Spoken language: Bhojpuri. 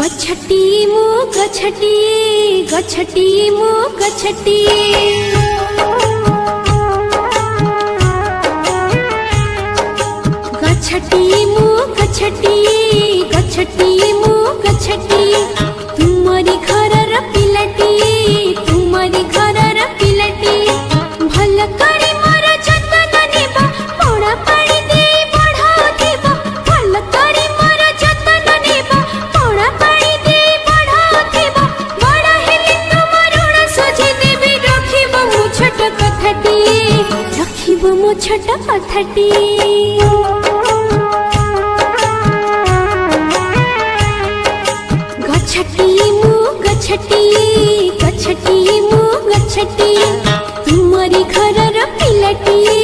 गछटी मु गछटी गछटी मु गछटी गछटी मु गछटी गछटी मु गछटी तुमरी घरर पिलाटी तुमरी घरर पिलाटी भल करी मोर जतन नेबा पोड़ा पानी दे बढ़ाउथिबा भल करी मोर जतन नेबा पोड़ा पानी दे बढ़ाउथिबा बड़ा हेले तुमर ऋण सुझि देबी रखिबो मु छोट कथाटी रखिबो मु छोट कथाटी गछटी मु गछटी गछटी मु गछटी तुमरी घरर पिलाटी।